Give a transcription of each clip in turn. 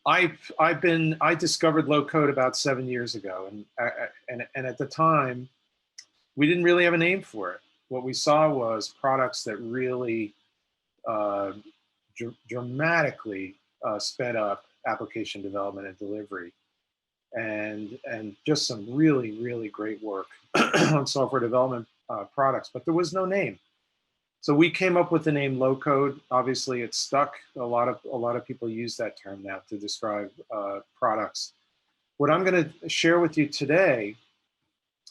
I discovered low code about 7 years ago, and at the time we didn't really have a name for it. What we saw was products that really uh, dramatically sped up application development and delivery, and just some really great work on software development products. But there was no name. So we came up with the name low code. Obviously, it's stuck. A lot of people use that term now to describe products. What I'm going to share with you today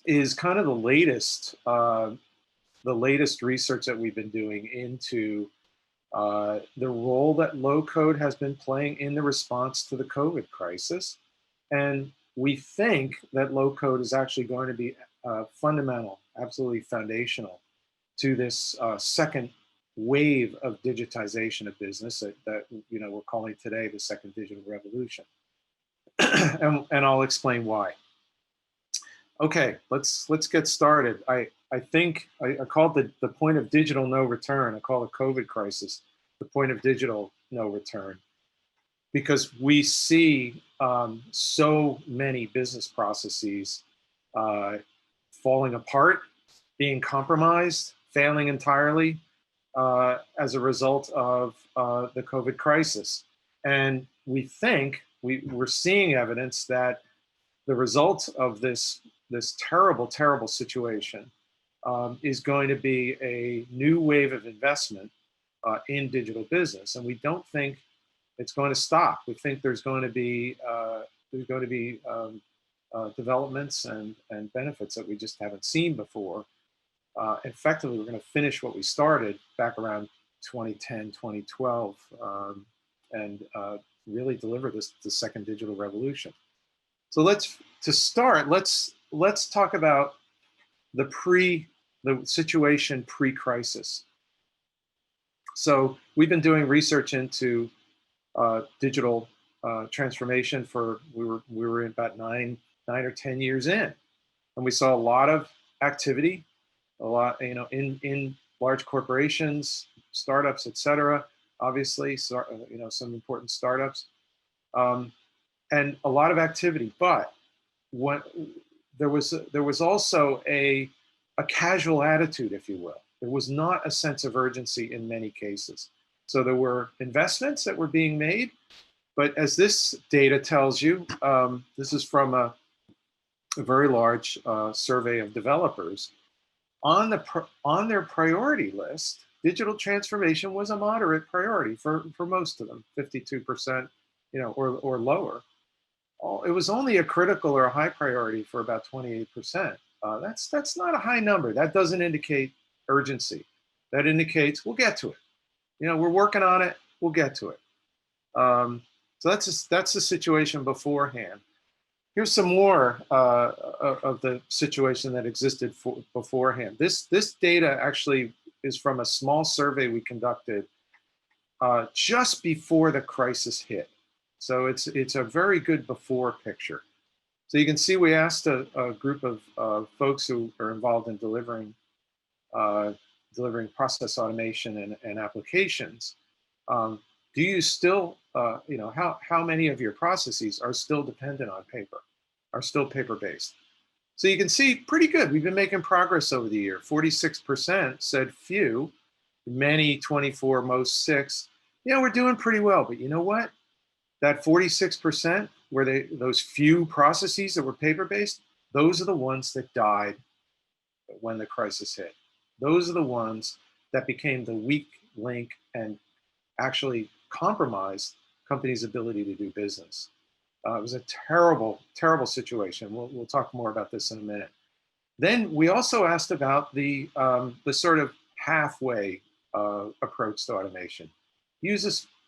is kind of the latest research that we've been doing into the role that low code has been playing in the response to the COVID crisis. And we think that low code is actually going to be fundamental, absolutely foundational to this second wave of digitization of business that we're calling today the second digital revolution. and I'll explain why. Okay, let's get started. I think I called the point of digital no return. I call the COVID crisis the point of digital no return, because we see so many business processes falling apart, being compromised, failing entirely as a result of the COVID crisis. And we think we're seeing evidence that the result of this terrible situation is going to be a new wave of investment in digital business, and we don't think it's going to stop. We think there's going to be developments and benefits that we just haven't seen before. Effectively, we're going to finish what we started back around 2010, 2012, and really deliver the second digital revolution. So let's talk about the situation pre-crisis. So we've been doing research into digital transformation for we were about nine or 10 years in, and we saw a lot of activity, a lot in large corporations, startups, etc. Obviously, so, some important startups, and a lot of activity. But there was also a casual attitude, if you will. There was not a sense of urgency in many cases. So there were investments that were being made, but as this data tells you, this is from a very large survey of developers. On their priority list, digital transformation was a moderate priority for most of them, 52%, or lower. It was only a critical or a high priority for about 28%. That's not a high number. That doesn't indicate urgency. That indicates we'll get to it. We're working on it. We'll get to it. So that's the situation beforehand. Here's some more of the situation that existed beforehand. This data actually is from a small survey we conducted just before the crisis hit. So it's a very good before picture. So you can see we asked a group of folks who are involved in delivering process automation and applications. Do you still, how many of your processes are still dependent on paper, are still paper-based? So you can see pretty good. We've been making progress over the year. 46% said few, many, 24, most 6. We're doing pretty well, but you know what? That 46% where those few processes that were paper-based, those are the ones that died when the crisis hit. Those are the ones that became the weak link and actually compromised companies' ability to do business. It was a terrible situation. We'll talk more about this in a minute. Then we also asked about the sort of halfway approach to automation.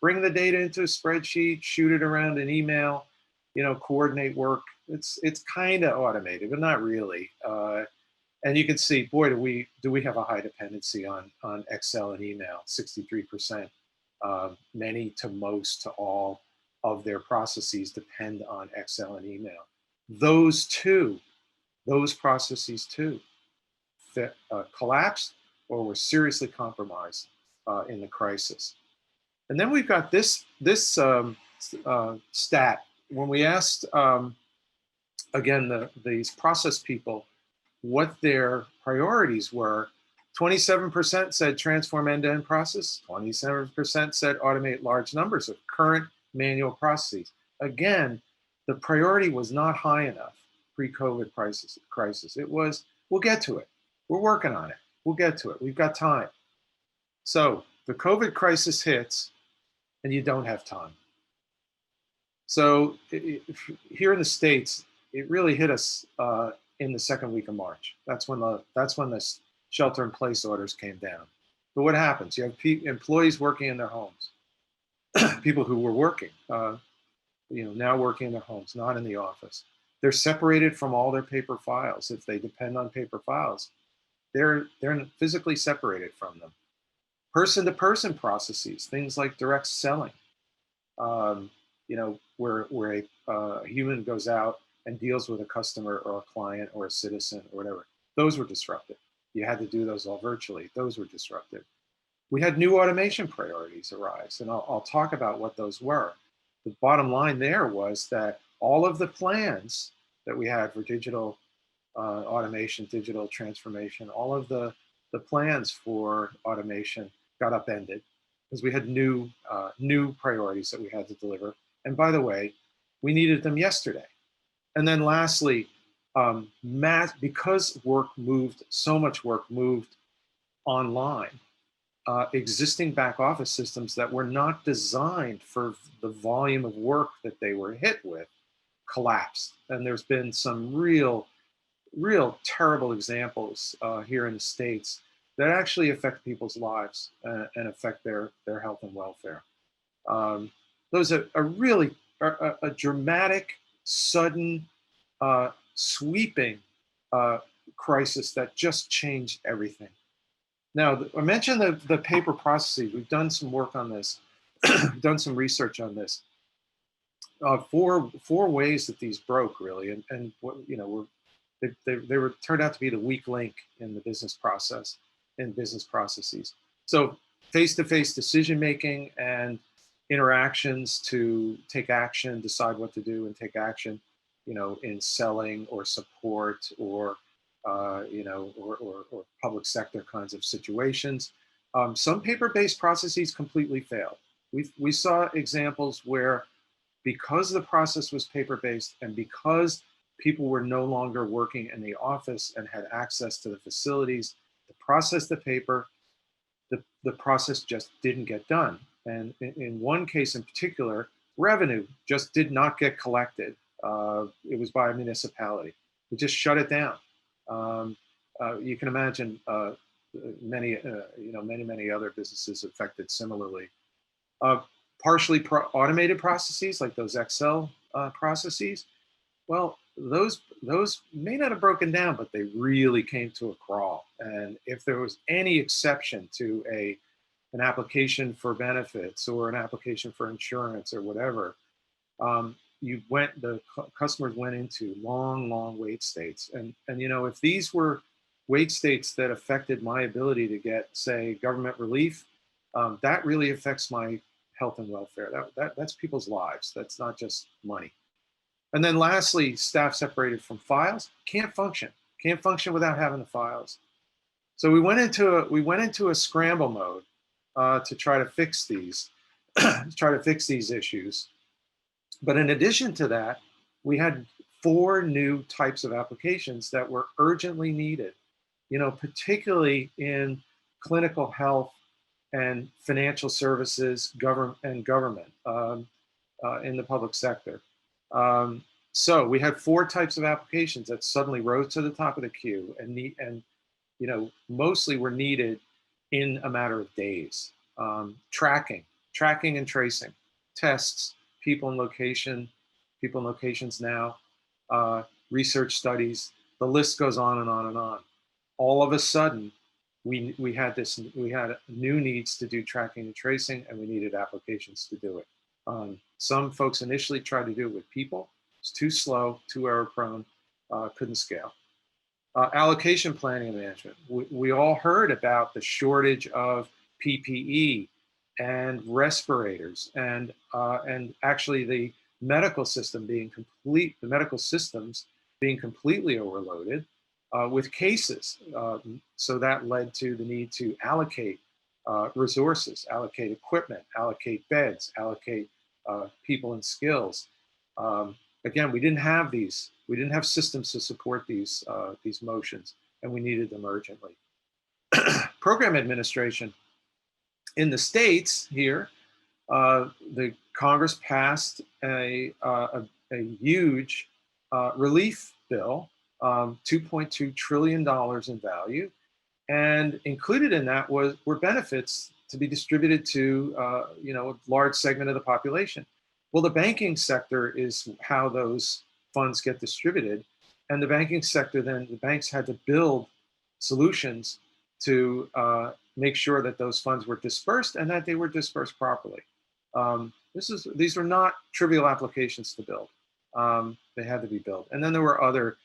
Bring the data into a spreadsheet, shoot it around an email, coordinate work. It's kind of automated, but not really. And you can see, boy, do we have a high dependency on Excel and email, 63%. Many to most to all of their processes depend on Excel and email. Those processes too, collapsed or were seriously compromised in the crisis. And then we've got this stat. When we asked, again, these process people what their priorities were, 27% said transform end-to-end process, 27% said automate large numbers of current manual processes. Again, the priority was not high enough pre-COVID crisis. It was, we'll get to it. We're working on it. We'll get to it. We've got time. So the COVID crisis hits and you don't have time. So here in the States, it really hit us in the second week of March. That's when the shelter-in-place orders came down. But what happens? You have employees working in their homes, people who were working, now working in their homes, not in the office. They're separated from all their paper files. If they depend on paper files, they're physically separated from them. Person-to-person processes, things like direct selling, where a human goes out and deals with a customer or a client or a citizen or whatever. Those were disrupted. You had to do those all virtually. Those were disrupted. We had new automation priorities arise, and I'll talk about what those were. The bottom line there was that all of the plans that we had for digital automation, digital transformation, all of the plans for automation got upended because we had new priorities that we had to deliver. And by the way, we needed them yesterday. And then lastly, because so much work moved online, existing back office systems that were not designed for the volume of work that they were hit with collapsed. And there's been some real terrible examples here in the States that actually affect people's lives and affect their health and welfare. Those are a dramatic, sudden, sweeping crisis that just changed everything. Now, I mentioned the paper processes. We've done some work on this, done some research on this. Four ways that these broke, really, and they were turned out to be the weak link in the business process, in business processes. So face-to-face decision making and interactions to take action, decide what to do, and take action, in selling or support or public sector kinds of situations. Some paper-based processes completely failed. We saw examples where, because the process was paper-based and because people were no longer working in the office and had access to the facilities to process the paper, the process just didn't get done. And in one case in particular, revenue just did not get collected. It was by a municipality. We just shut it down. You can imagine many other businesses affected similarly. Partially automated processes like those Excel processes, well, those may not have broken down, but they really came to a crawl. And if there was any exception to an application for benefits or an application for insurance or whatever, the customers went into long wait states. And if these were wait states that affected my ability to get, say, government relief, that really affects my health and welfare. That's people's lives. That's not just money. And then lastly, staff separated from files can't function without having the files. So we went into a scramble mode to try to fix these, issues. But in addition to that, we had 4 new types of applications that were urgently needed, particularly in clinical health and financial services, government in the public sector. So we had 4 types of applications that suddenly rose to the top of the queue and mostly were needed in a matter of days. Tracking and tracing, tests, people and locations now, research studies, the list goes on and on and on. All of a sudden, we had new needs to do tracking and tracing, and we needed applications to do it. Some folks initially tried to do it with people. It's too slow, too error prone, couldn't scale. Allocation planning and management. We all heard about the shortage of PPE and respirators, and actually the medical system being the medical systems being completely overloaded with cases. So that led to the need to allocate resources, allocate equipment, allocate beds, allocate people and skills. Again, we didn't have these. We didn't have systems to support these motions, and we needed them urgently. Program administration in the States here, the Congress passed a huge relief bill, $2.2 trillion in value, and included in that were benefits to be distributed to a large segment of the population. Well, the banking sector is how those funds get distributed, and the banking sector, then the banks had to build solutions to make sure that those funds were dispersed and that they were dispersed properly. These are not trivial applications to build. They had to be built, and then there were other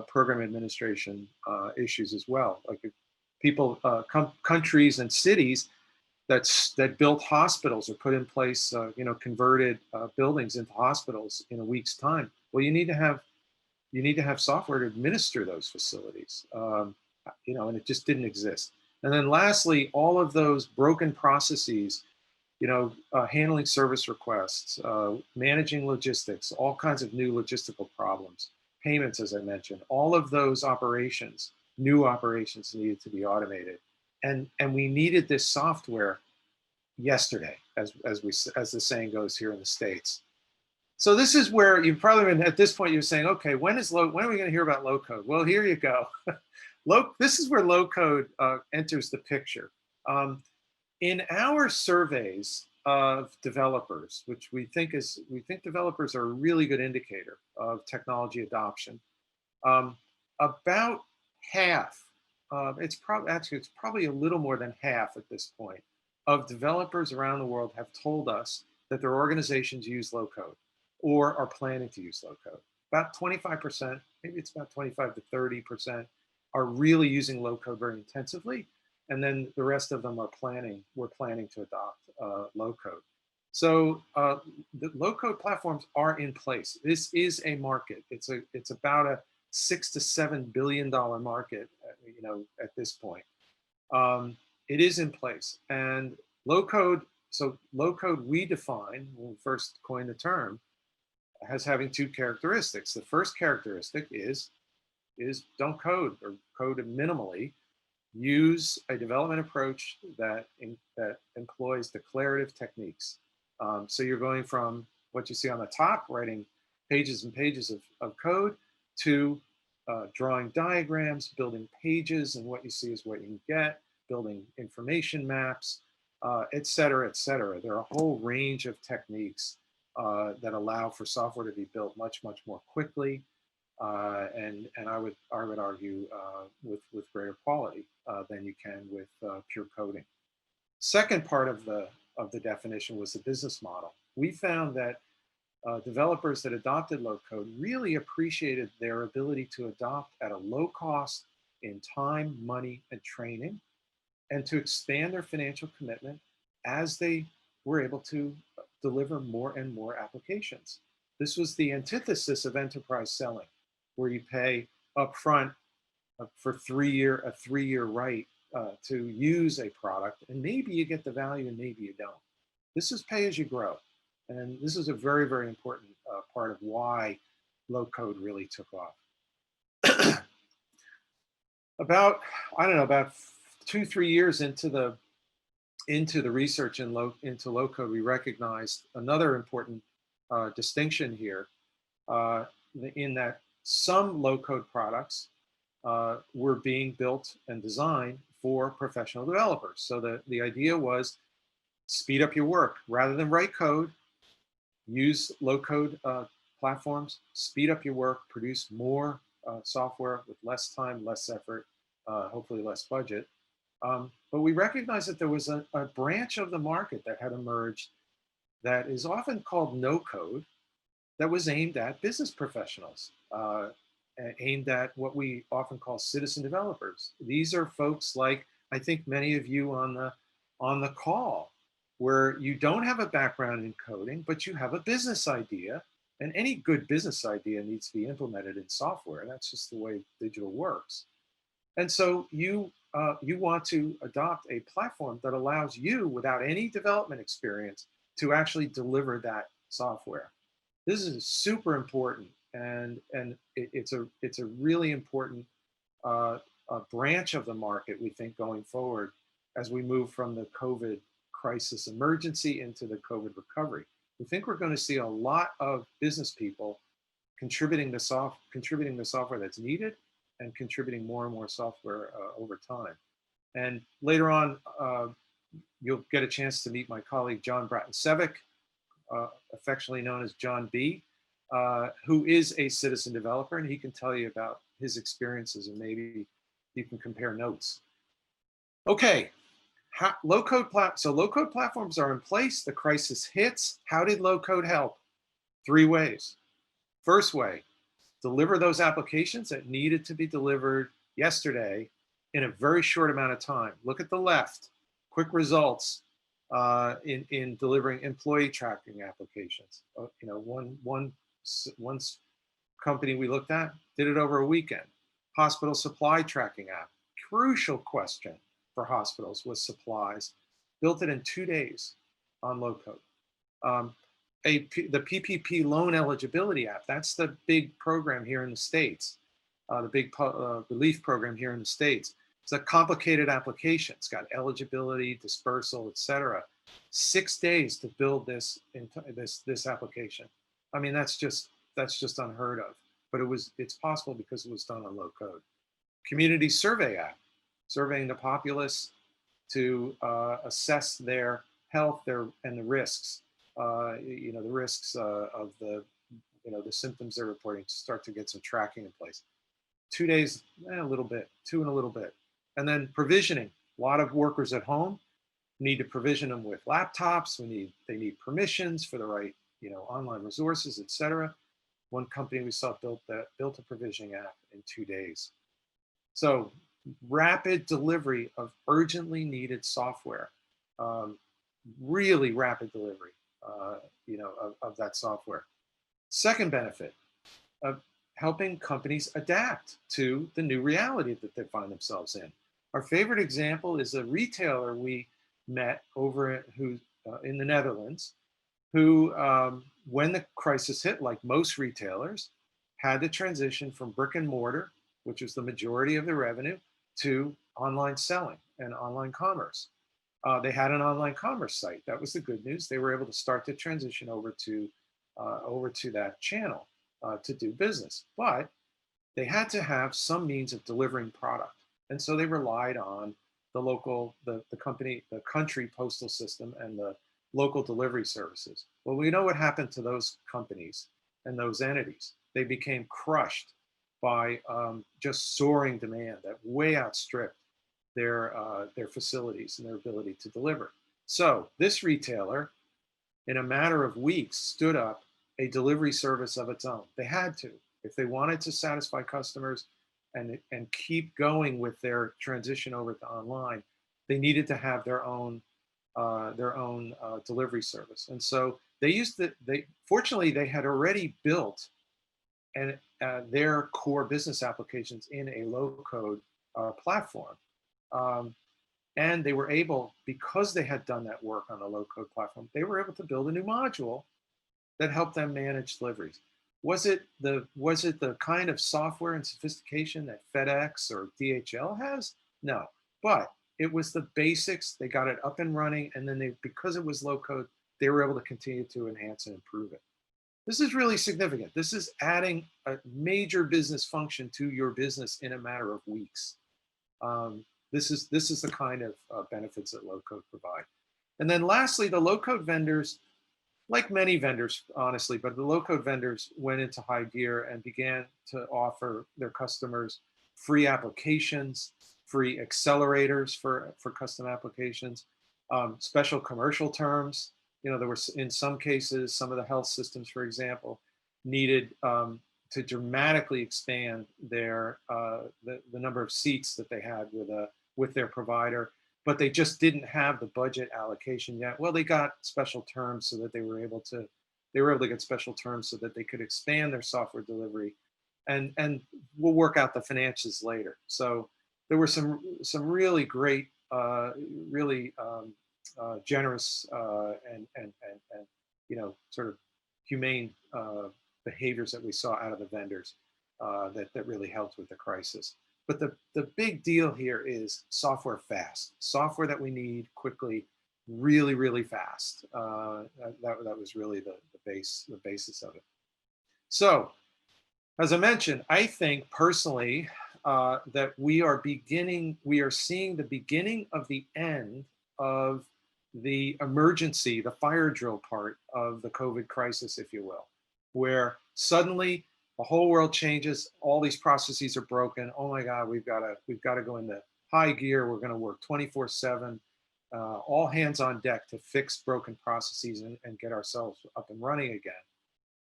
program administration issues as well, like people, countries and cities that built hospitals or put in place, converted buildings into hospitals in a week's time. Well, you need to have software to administer those facilities, and it just didn't exist. And then lastly, all of those broken processes, handling service requests, managing logistics, all kinds of new logistical problems, payments, as I mentioned, all of those operations, new operations needed to be automated. And we needed this software yesterday, as the saying goes here in the States. So this is where you've probably been, at this point, you're saying, okay, when are we going to hear about low code? Well, here you go. This is where low code enters the picture. In our surveys of developers, which we think developers are a really good indicator of technology adoption, about half, it's probably a little more than half at this point, of developers around the world have told us that their organizations use low code or are planning to use low code. About 25%, maybe it's about 25 to 30%, are really using low code very intensively. And then the rest of them we're planning to adopt low code. So the low code platforms are in place. This is a market. It's about a $6 to $7 billion market, at this point. It is in place, and low code. So low code we define when we first coined the term as having two characteristics. The first characteristic is don't code, or code minimally. Use a development approach that employs declarative techniques. So you're going from what you see on the top, writing pages and pages of code, to drawing diagrams, building pages, and what you see is what you get, building information maps, et cetera, et cetera. There are a whole range of techniques that allow for software to be built much, much more quickly, and I would argue with greater quality than you can with pure coding. Second part of the definition was the business model. We found that developers that adopted low code really appreciated their ability to adopt at a low cost in time, money, and training, and to expand their financial commitment as they were able to deliver more and more applications. This was the antithesis of enterprise selling, where you pay upfront for a three-year right to use a product, and maybe you get the value and maybe you don't. This is pay as you grow. And this is a very, very important part of why low code really took off. About 2-3 years into the research into low code, we recognized another important distinction here, in that some low code products were being built and designed for professional developers. So the idea was speed up your work. Rather than write code, use low code platforms, speed up your work, produce more software with less time, less effort, hopefully less budget. But we recognized that there was a branch of the market that had emerged that is often called no code, that was aimed at business professionals, aimed at what we often call citizen developers. These are folks like, I think many of you on on the call, where you don't have a background in coding, but you have a business idea, and any good business idea needs to be implemented in software. That's just the way digital works. And so you want to adopt a platform that allows you, without any development experience, to actually deliver that software. This is super important, and it's a really important branch of the market, we think, going forward as we move from the COVID crisis emergency into the COVID recovery. We think we're going to see a lot of business people contributing the software that's needed and contributing more and more software over time. And later on, you'll get a chance to meet my colleague, John Bratton-Sevic, affectionately known as John B., who is a citizen developer, and he can tell you about his experiences, and maybe you can compare notes. Okay, low-code platforms are in place. The crisis hits. How did low-code help? 3 ways. First way, deliver those applications that needed to be delivered yesterday in a very short amount of time. Look at the left, quick results in delivering employee tracking applications. You know, one company we looked at did it over a weekend. Hospital supply tracking app, crucial question for hospitals with supplies, built it in 2 days on low code. The PPP loan eligibility app, that's the big program here in the States, the big relief program here in the States. It's a complicated application. It's got eligibility, dispersal, et cetera. 6 days to build this application. I mean, that's just unheard of. But it's possible because it was done on low code. Community survey app, surveying the populace to assess their health, and the risks. You know, the risks of the symptoms they're reporting, to start to get some tracking in place. 2 days, a little bit, 2 and a little bit. And then provisioning. A lot of workers at home need to provision them with laptops. They need permissions for the right, online resources, et cetera. One company we saw built a provisioning app in 2 days. So rapid delivery of urgently needed software, really rapid delivery, of that software. Second benefit of helping companies adapt to the new reality that they find themselves in. Our favorite example is a retailer we met over in the Netherlands, who, when the crisis hit, like most retailers, had to transition from brick and mortar, which was the majority of the revenue, to online selling and online commerce. They had an online commerce site. That was the good news. They were able to start to transition over to that channel to do business. But they had to have some means of delivering product. And so they relied on the country postal system and the local delivery services. Well, we know what happened to those companies and those entities. They became crushed by just soaring demand that way outstripped their facilities and their ability to deliver. So this retailer, in a matter of weeks, stood up a delivery service of its own. They had to. If they wanted to satisfy customers and keep going with their transition over to online, they needed to have their own delivery service. And so fortunately, they had already built their core business applications in a low-code platform. And they were able, because they had done that work on a low-code platform, they were able to build a new module that helped them manage deliveries. Was it the kind of software and sophistication that FedEx or DHL has? No, but it was the basics. They got it up and running, and then because it was low-code, they were able to continue to enhance and improve it. This is really significant. This is adding a major business function to your business in a matter of weeks. This is the kind of benefits that low-code provide. And then lastly, the low-code vendors, like many vendors, honestly, but the low-code vendors went into high gear and began to offer their customers free applications, free accelerators for custom applications, special commercial terms. There were, in some cases, some of the health systems, for example, needed to dramatically expand the number of seats that they had with their provider, but they just didn't have the budget allocation yet. Well, they got special terms so that they were able to get special terms so that they could expand their software delivery, and we'll work out the finances later. So there were some really great, really generous and sort of humane behaviors that we saw out of the vendors that really helped with the crisis. But the big deal here is software fast, software that we need quickly, really, really fast. That was really the basis of it. So, as I mentioned, I think personally that we are seeing the beginning of the end of the emergency, the fire drill part of the COVID crisis, if you will, where suddenly the whole world changes. All these processes are broken. Oh my God, we've got to go into high gear. We're going to work 24/7, all hands on deck to fix broken processes and get ourselves up and running again.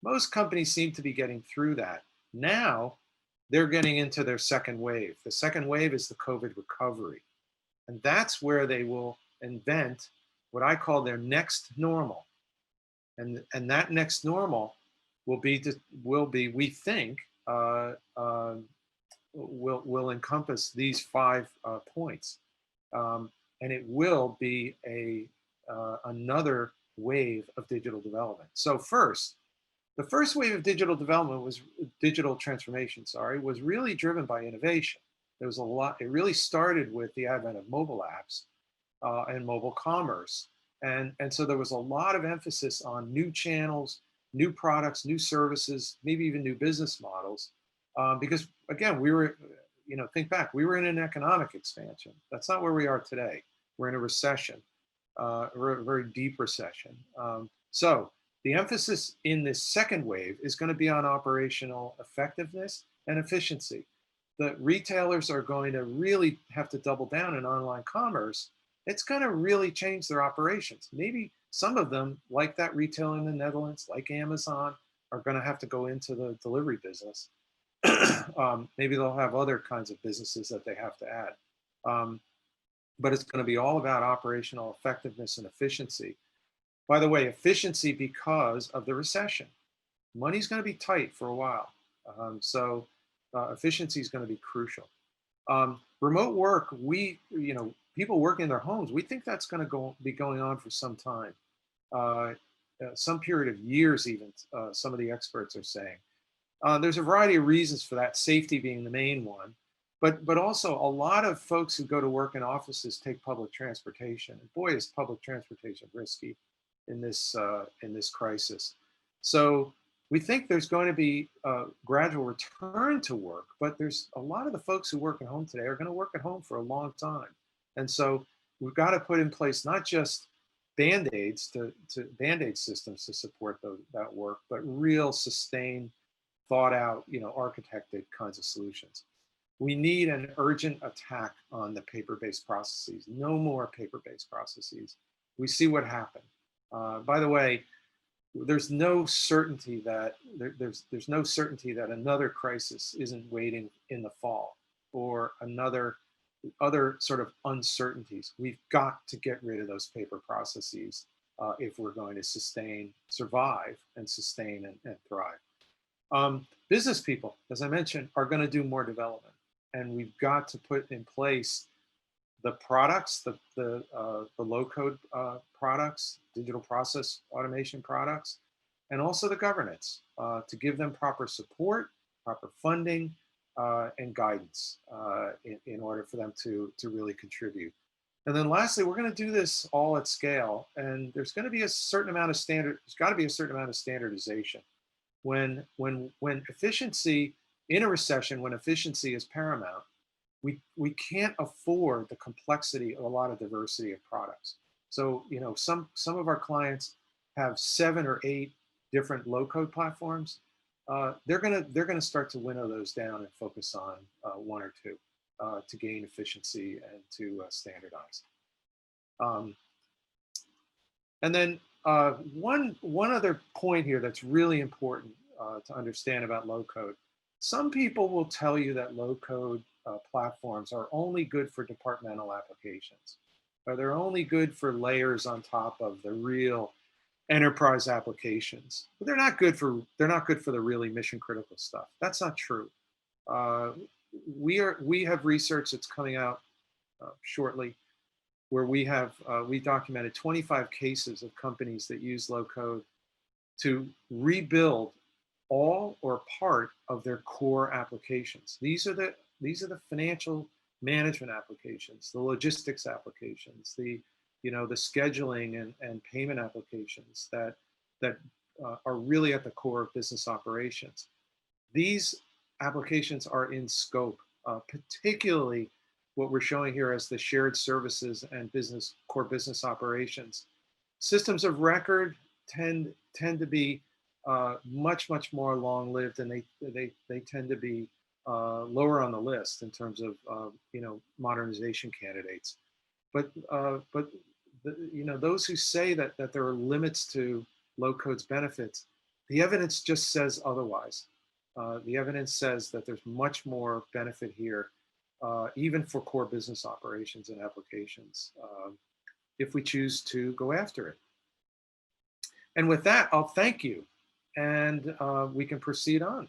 Most companies seem to be getting through that. Now they're getting into their second wave. The second wave is the COVID recovery. And that's where they will invent what I call their next normal. And that next normal will be, we think, will encompass these 5 points. And it will be another wave of digital development. So first, the first wave of digital development digital transformation, was really driven by innovation. There was a lot, it really started with the advent of mobile apps and mobile commerce. And so there was a lot of emphasis on new channels, new products, new services, maybe even new business models. Because again, we were, think back, we were in an economic expansion. That's not where we are today. We're in a recession, a very deep recession. So the emphasis in this second wave is going to be on operational effectiveness and efficiency. The retailers are going to really have to double down in online commerce. It's going to really change their operations. Maybe some of them, like that retailer in the Netherlands, like Amazon, are going to have to go into the delivery business. Maybe they'll have other kinds of businesses that they have to add. But it's going to be all about operational effectiveness and efficiency. By the way, efficiency because of the recession. Money's going to be tight for a while. So efficiency is going to be crucial. Remote work, people working in their homes, we think that's going to be going on for some time. Some period of years even, some of the experts are saying. There's a variety of reasons for that, safety being the main one. But also a lot of folks who go to work in offices take public transportation. And boy, is public transportation risky in this crisis. So we think there's going to be a gradual return to work, but there's a lot of the folks who work at home today are going to work at home for a long time. And so we've got to put in place not just Band-Aids Band-Aid systems to support that work, but real sustained, thought out, architected kinds of solutions. We need an urgent attack on the paper-based processes. No more paper-based processes. We see what happened. By the way, there's no certainty that there's no certainty that another crisis isn't waiting in the fall, or other sort of uncertainties. We've got to get rid of those paper processes if we're going to survive and sustain and thrive. Business people, as I mentioned, are going to do more development, and we've got to put in place the products, the low-code products, digital process automation products, and also the governance to give them proper support, proper funding, and guidance in order for them to really contribute. And then lastly, we're going to do this all at scale, and there's going to be a certain amount of standardization. When efficiency, in a recession, when efficiency is paramount, we can't afford the complexity of a lot of diversity of products. So, some of our clients have 7 or 8 different low-code platforms. They're gonna start to winnow those down and focus on 1 or 2 to gain efficiency and to standardize. And then one other point here that's really important to understand about low-code. Some people will tell you that low-code platforms are only good for departmental applications. They're only good for layers on top of the real enterprise applications. But they're not good for the really mission critical stuff. That's not true. Uh, we have research that's coming out shortly where we documented 25 cases of companies that use low code to rebuild all or part of their core applications. These are the financial management applications, the logistics applications, the scheduling and payment applications that are really at the core of business operations. These applications are in scope, particularly what we're showing here as the shared services and core business operations. Systems of record tend to be much more long-lived, and they tend to be lower on the list in terms of modernization candidates. But those who say that there are limits to low code's benefits, the evidence just says otherwise. The evidence says that there's much more benefit here, even for core business operations and applications, if we choose to go after it. And with that, I'll thank you, and we can proceed on.